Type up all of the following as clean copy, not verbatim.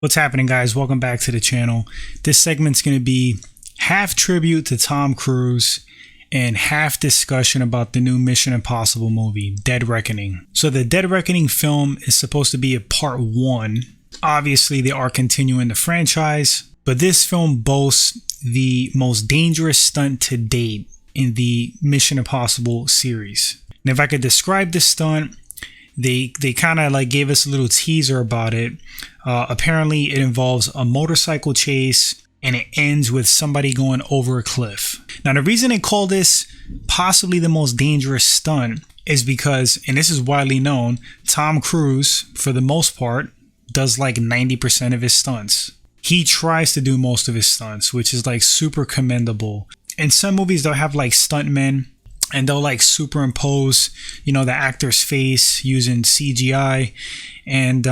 What's happening, guys? Welcome back to the channel. This segment's going to be half tribute to Tom Cruise and half discussion about the new Mission Impossible movie, Dead Reckoning. So the Dead Reckoning film is supposed to be a part 1. Obviously, they are continuing the franchise, but this film boasts the most dangerous stunt to date in the Mission Impossible series. And if I could describe the stunt, they kind of like gave us a little teaser about it. Apparently it involves a motorcycle chase and it ends with somebody going over a cliff. Now the reason they call this possibly the most dangerous stunt is because, and this is widely known, Tom Cruise for the most part does like 90% of his stunts. He tries to do most of his stunts, which is like super commendable. In some movies they'll have like stuntmen and they'll like superimpose, you know, the actor's face using CGI, and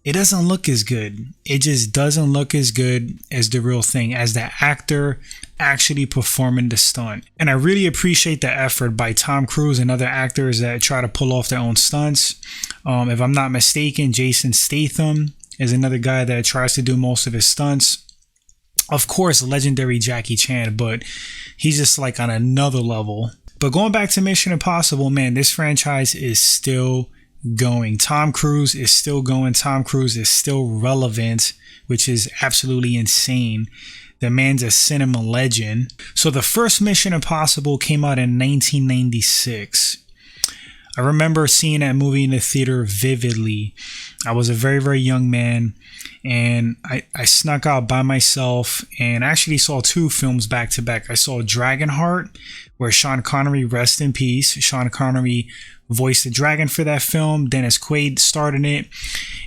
it doesn't look as good. It just doesn't look as good as the real thing, as the actor actually performing the stunt. And I really appreciate the effort by Tom Cruise and other actors that try to pull off their own stunts. If I'm not mistaken, Jason Statham is another guy that tries to do most of his stunts. Of course, legendary Jackie Chan, but he's just like on another level. But going back to Mission Impossible, man, this franchise is still going. Tom Cruise is still going. Tom Cruise is still relevant, which is absolutely insane. The man's a cinema legend. So the first Mission Impossible came out in 1996. I remember seeing that movie in the theater vividly. I was a very, very young man, and I snuck out by myself and actually saw two films back to back. I saw Dragonheart, where Sean Connery, rest in peace, Sean Connery voiced the dragon for that film. Dennis Quaid starred in it.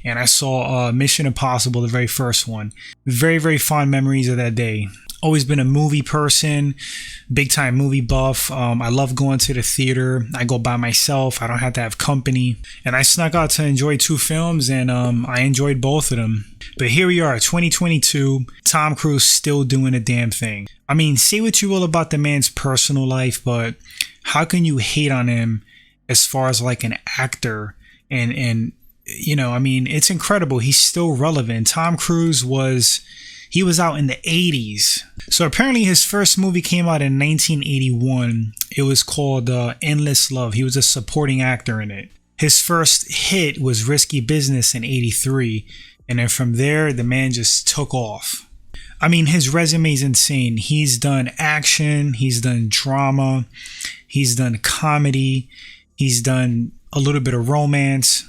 And I saw Mission Impossible, the very first one. Very, very fond memories of that day. Always been a movie person, big time movie buff. I love going to the theater. I go by myself. I don't have to have company. And I snuck out to enjoy two films, and I enjoyed both of them. But here we are, 2022, Tom Cruise still doing a damn thing. I mean, say what you will about the man's personal life, but how can you hate on him as far as like an actor? And you know, I mean, it's incredible. He's still relevant. Tom Cruise was out in the 80s. So apparently his first movie came out in 1981. It was called Endless Love. He was a supporting actor in it. His first hit was Risky Business in 83. And then from there, the man just took off. I mean, his resume is insane. He's done action. He's done drama. He's done comedy. He's done a little bit of romance.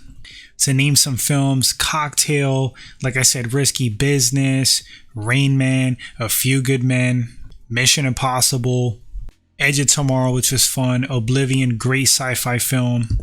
To name some films: Cocktail, like I said, Risky Business, Rain Man, A Few Good Men, Mission Impossible, Edge of Tomorrow, which was fun, Oblivion, great sci-fi film,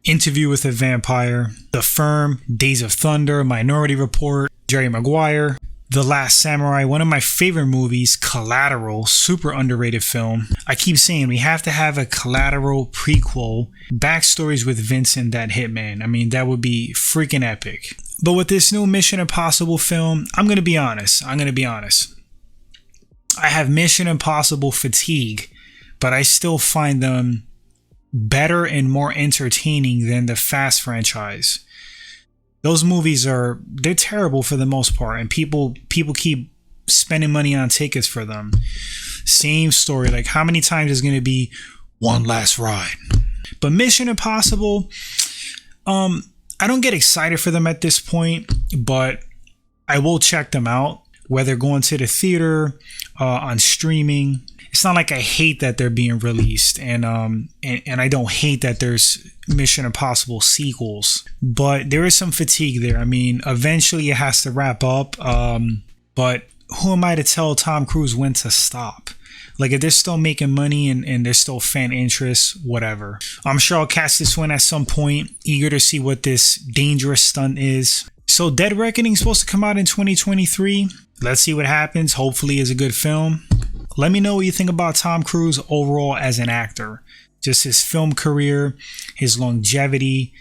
Interview with a Vampire, The Firm, Days of Thunder, Minority Report, Jerry Maguire, The Last Samurai, one of my favorite movies, Collateral, super underrated film. I keep saying we have to have a Collateral prequel, backstories with Vincent, that hitman. I mean, that would be freaking epic. But with this new Mission Impossible film, I'm going to be honest. I have Mission Impossible fatigue, but I still find them better and more entertaining than the Fast franchise. Those movies they're terrible for the most part, and people keep spending money on tickets for them. Same story, like how many times is going to be one last ride? But Mission Impossible, I don't get excited for them at this point, but I will check them out, whether going to the theater, on streaming. It's not like I hate that they're being released, and I don't hate that there's Mission Impossible sequels, but there is some fatigue there. I mean, eventually it has to wrap up, but who am I to tell Tom Cruise when to stop? Like, if they're still making money and there's still fan interest, whatever. I'm sure I'll catch this one at some point, eager to see what this dangerous stunt is. So Dead Reckoning is supposed to come out in 2023. Let's see what happens. Hopefully it's a good film. Let me know what you think about Tom Cruise overall as an actor. Just his film career, his longevity.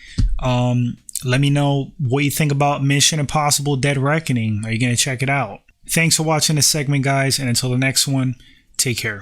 Let me know what you think about Mission Impossible Dead Reckoning. Are you going to check it out? Thanks for watching this segment, guys. And until the next one, take care.